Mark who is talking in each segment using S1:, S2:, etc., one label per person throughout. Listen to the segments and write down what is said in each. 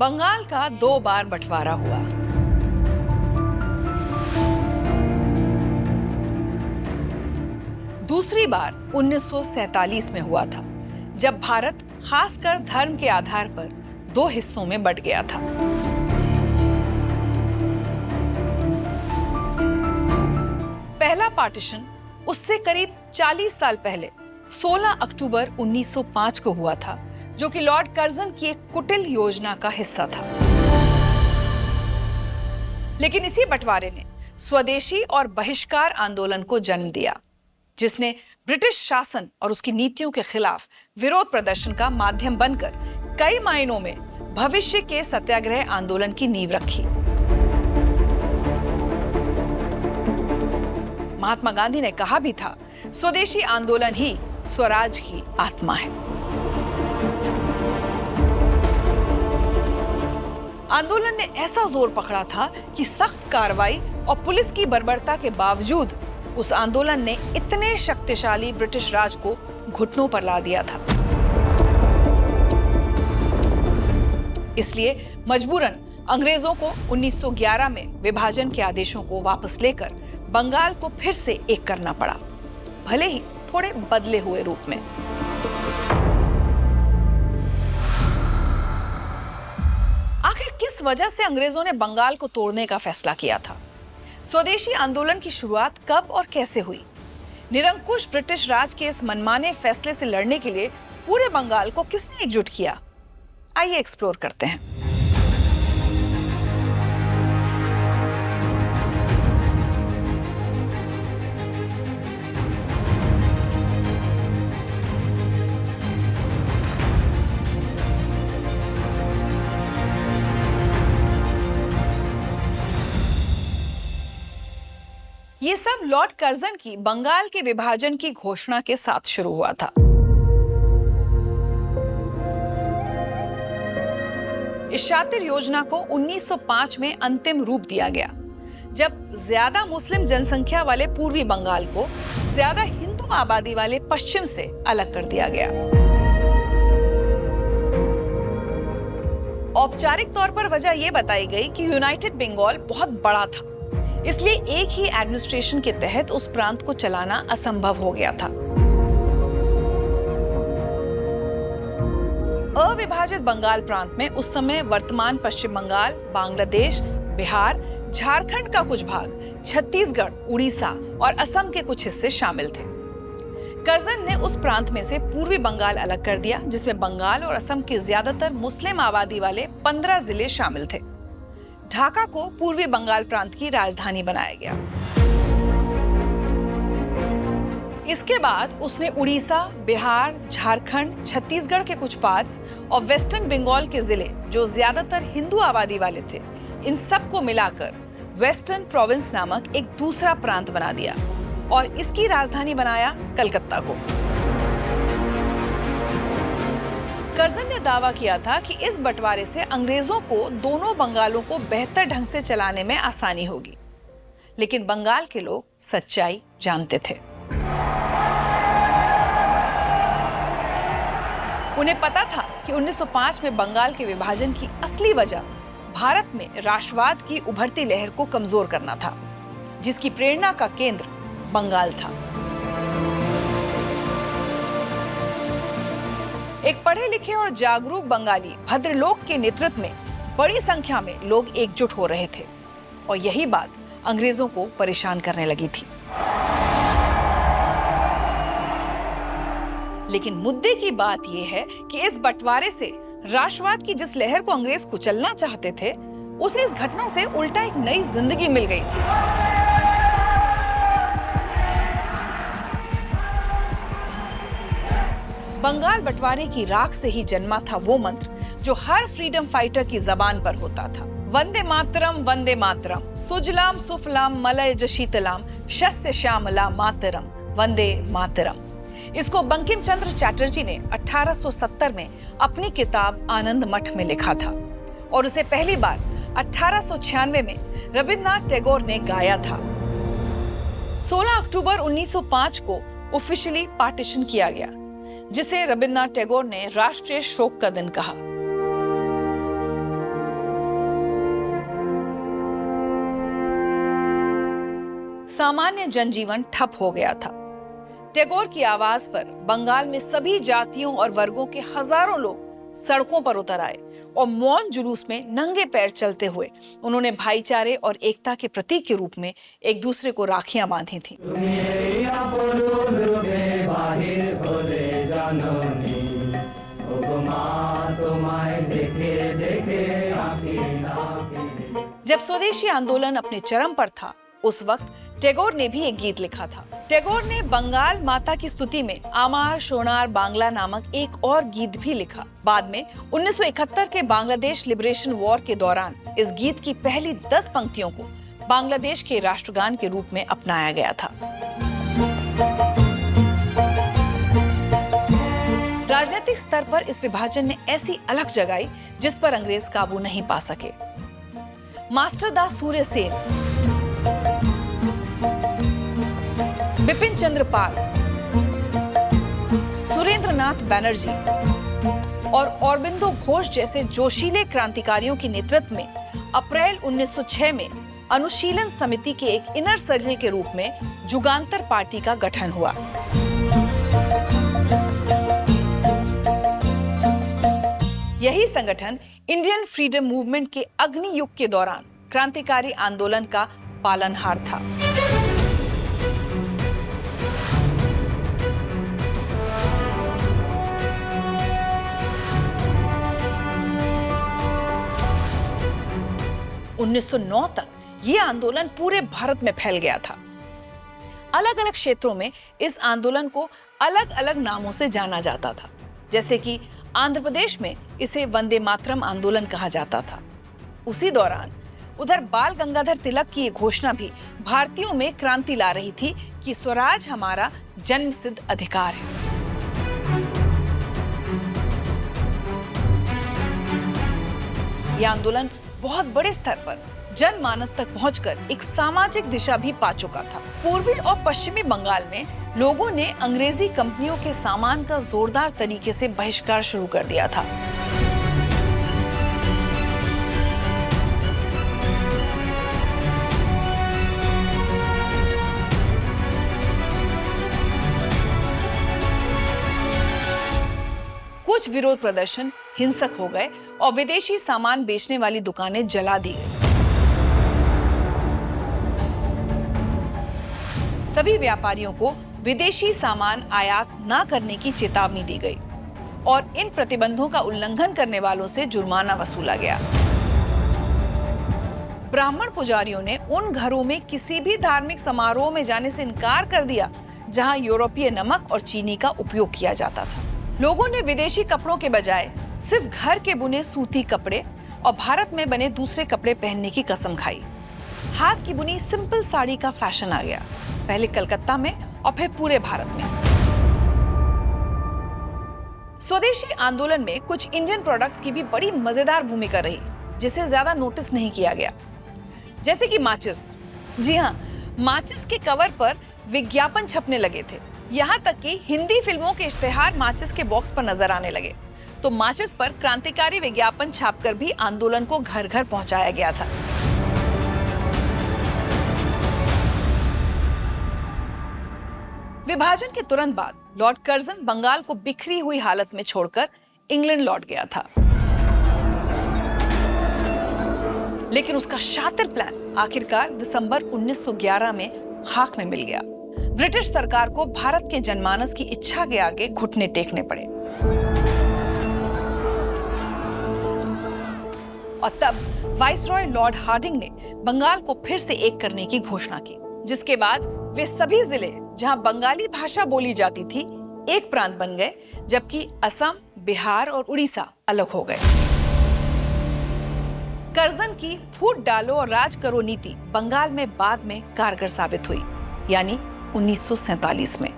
S1: बंगाल का 2 बार बंटवारा हुआ। दूसरी बार 1947 में हुआ था, जब भारत खासकर धर्म के आधार पर 2 हिस्सों में बंट गया था। पहला पार्टीशन उससे करीब 40 साल पहले 16 अक्टूबर 1905 को हुआ था, जो कि लॉर्ड कर्जन की एक कुटिल योजना का हिस्सा था। लेकिन इसी बंटवारे ने स्वदेशी और बहिष्कार आंदोलन को जन्म दिया, जिसने ब्रिटिश शासन और उसकी नीतियों के खिलाफ विरोध प्रदर्शन का माध्यम बनकर कई मायनों में भविष्य के सत्याग्रह आंदोलन की नींव रखी। महात्मा गांधी ने कहा भी था, स्वदेशी आंदोलन ही स्वराज की आत्मा है। आंदोलन ने ऐसा जोर पकड़ा था कि सख्त कार्रवाई और पुलिस की बर्बरता के बावजूद उस आंदोलन ने इतने शक्तिशाली ब्रिटिश राज को घुटनों पर ला दिया था। इसलिए मजबूरन अंग्रेजों को 1911 में विभाजन के आदेशों को वापस लेकर बंगाल को फिर से एक करना पड़ा, भले ही थोड़े बदले हुए रूप में। आखिर किस वजह से अंग्रेजों ने बंगाल को तोड़ने का फैसला किया था? स्वदेशी आंदोलन की शुरुआत कब और कैसे हुई? निरंकुश ब्रिटिश राज के इस मनमाने फैसले से लड़ने के लिए पूरे बंगाल को किसने एकजुट किया? आइए एक्सप्लोर करते हैं। ये सब लॉर्ड कर्जन की बंगाल के विभाजन की घोषणा के साथ शुरू हुआ था। इस शातिर योजना को 1905 में अंतिम रूप दिया गया, जब ज्यादा मुस्लिम जनसंख्या वाले पूर्वी बंगाल को ज्यादा हिंदू आबादी वाले पश्चिम से अलग कर दिया गया। औपचारिक तौर पर वजह यह बताई गई कि यूनाइटेड बंगाल बहुत बड़ा था, इसलिए एक ही एडमिनिस्ट्रेशन के तहत उस प्रांत को चलाना असंभव हो गया था। अविभाजित बंगाल प्रांत में उस समय वर्तमान पश्चिम बंगाल, बांग्लादेश, बिहार, झारखंड का कुछ भाग, छत्तीसगढ़, उड़ीसा और असम के कुछ हिस्से शामिल थे। कर्जन ने उस प्रांत में से पूर्वी बंगाल अलग कर दिया, जिसमें बंगाल और असम के ज्यादातर मुस्लिम आबादी वाले 15 जिले शामिल थे। ढाका को पूर्वी बंगाल प्रांत की राजधानी बनाया गया। इसके बाद उसने उड़ीसा, बिहार, झारखंड, छत्तीसगढ़ के कुछ पार्ट्स और वेस्टर्न बंगाल के जिले, जो ज्यादातर हिंदू आबादी वाले थे, इन सब को मिलाकर वेस्टर्न प्रोविंस नामक एक दूसरा प्रांत बना दिया और इसकी राजधानी बनाया कलकत्ता को। कर्जन ने दावा किया था कि इस बंटवारे से अंग्रेजों को दोनों बंगालों को बेहतर ढंग से चलाने में आसानी होगी, लेकिन बंगाल के लोग सच्चाई जानते थे। उन्हें पता था कि 1905 में बंगाल के विभाजन की असली वजह भारत में राष्ट्रवाद की उभरती लहर को कमजोर करना था, जिसकी प्रेरणा का केंद्र बंगाल था। एक पढ़े लिखे और जागरूक बंगाली भद्रलोक के नेतृत्व में बड़ी संख्या में लोग एकजुट हो रहे थे और यही बात अंग्रेजों को परेशान करने लगी थी। लेकिन मुद्दे की बात यह है कि इस बंटवारे से राष्ट्रवाद की जिस लहर को अंग्रेज कुचलना चाहते थे, उसे इस घटना से उल्टा एक नई जिंदगी मिल गई थी। बंगाल बंटवारे की राख से ही जन्मा था वो मंत्र जो हर फ्रीडम फाइटर की जबान पर होता था। वंदे मातरम, सुजलाम सुफलाम मलयज शीतलाम, शस्य श्यामला मातरम, वंदे मातरम। इसको बंकिम चंद्र चटर्जी ने 1870 में अपनी किताब आनंद मठ में लिखा था और उसे पहली बार 1896 में रविन्द्रनाथ टैगोर ने गाया था। 16 अक्टूबर 1905 को ऑफिशियली पार्टीशन किया गया, जिसे रविन्द्रनाथ टैगोर ने राष्ट्रीय शोक का दिन कहा। सामान्य जनजीवन ठप हो गया था। टैगोर की आवाज पर बंगाल में सभी जातियों और वर्गों के हजारों लोग सड़कों पर उतर आए और मौन जुलूस में नंगे पैर चलते हुए उन्होंने भाईचारे और एकता के प्रतीक के रूप में एक दूसरे को राखियां बांधी थीं। जब स्वदेशी आंदोलन अपने चरम पर था, उस वक्त टैगोर ने भी एक गीत लिखा था। टैगोर ने बंगाल माता की स्तुति में आमार सोनार बांग्ला नामक एक और गीत भी लिखा। बाद में 1971 के बांग्लादेश लिबरेशन वॉर के दौरान इस गीत की पहली 10 पंक्तियों को बांग्लादेश के राष्ट्रगान के रूप में अपनाया गया था। राजनीतिक स्तर पर इस विभाजन ने ऐसी अलख जगाई जिस पर अंग्रेज काबू नहीं पा सके। मास्टर दास सूर्यसेन, बिपिन चंद्र पाल, सुरेंद्रनाथ बैनर्जी और औरबिंदो घोष जैसे जोशीले क्रांतिकारियों के नेतृत्व में अप्रैल 1906 में अनुशीलन समिति के एक इनर सर्कल के रूप में जुगांतर पार्टी का गठन हुआ। यही संगठन इंडियन फ्रीडम मूवमेंट के अग्नि युग के दौरान क्रांतिकारी आंदोलन का पालनहार था। उन्नीस सौ 9 तक यह आंदोलन पूरे भारत में फैल गया था। अलग अलग क्षेत्रों में इस आंदोलन को अलग अलग नामों से जाना जाता था। जैसे कि आंध्र प्रदेश में इसे वंदे मातरम आंदोलन कहा जाता था। उसी दौरान उधर बाल गंगाधर तिलक की ये घोषणा भी भारतीयों में क्रांति ला रही थी कि स्वराज हमारा जन्मसिद्ध अधिकार है। यह आंदोलन बहुत बड़े स्तर पर जनमानस तक पहुंचकर एक सामाजिक दिशा भी पा चुका था। पूर्वी और पश्चिमी बंगाल में लोगों ने अंग्रेजी कंपनियों के सामान का जोरदार तरीके से बहिष्कार शुरू कर दिया था। कुछ विरोध प्रदर्शन हिंसक हो गए और विदेशी सामान बेचने वाली दुकानें जला दी गई। सभी व्यापारियों को विदेशी सामान आयात न करने की चेतावनी दी गई और इन प्रतिबंधों का उल्लंघन करने वालों से जुर्माना वसूला गया। ब्राह्मण पुजारियों ने उन घरों में किसी भी धार्मिक समारोह में जाने से इनकार कर दिया जहां यूरोपीय नमक और चीनी का उपयोग किया जाता था। लोगों ने विदेशी कपड़ों के बजाय सिर्फ घर के बुने सूती कपड़े और भारत में बने दूसरे कपड़े पहनने की कसम खाई। हाथ की बुनी सिंपल साड़ी का फैशन आ गया, पहले कलकत्ता में और फिर पूरे भारत में। स्वदेशी आंदोलन में कुछ इंडियन प्रोडक्ट्स की भी बड़ी मजेदार भूमिका रही जिसे ज्यादा नोटिस नहीं किया गया, जैसे कि माचिस। जी हाँ, माचिस के कवर पर विज्ञापन छपने लगे थे। यहाँ तक कि हिंदी फिल्मों के इश्तेहार माचिस के बॉक्स पर नजर आने लगे। तो माचिस पर क्रांतिकारी विज्ञापन छापकर भी आंदोलन को घर घर पहुंचाया गया था। विभाजन के तुरंत बाद लॉर्ड कर्जन बंगाल को बिखरी हुई हालत में छोड़कर इंग्लैंड लौट गया था, लेकिन उसका शातिर प्लान आखिरकार दिसंबर 1911 में खाक में मिल गया। ब्रिटिश सरकार को भारत के जनमानस की इच्छा के आगे घुटने टेकने पड़े और तब वाइसरॉय लॉर्ड हार्डिंग ने बंगाल को फिर से एक करने की घोषणा की, जिसके बाद वे सभी जिले जहां बंगाली भाषा बोली जाती थी एक प्रांत बन गए, जबकि असम, बिहार और उड़ीसा अलग हो गए। कर्जन की फूट डालो और राज करो नीति बंगाल में बाद में कारगर साबित हुई, यानी 1947 में,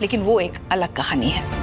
S1: लेकिन वो एक अलग कहानी है।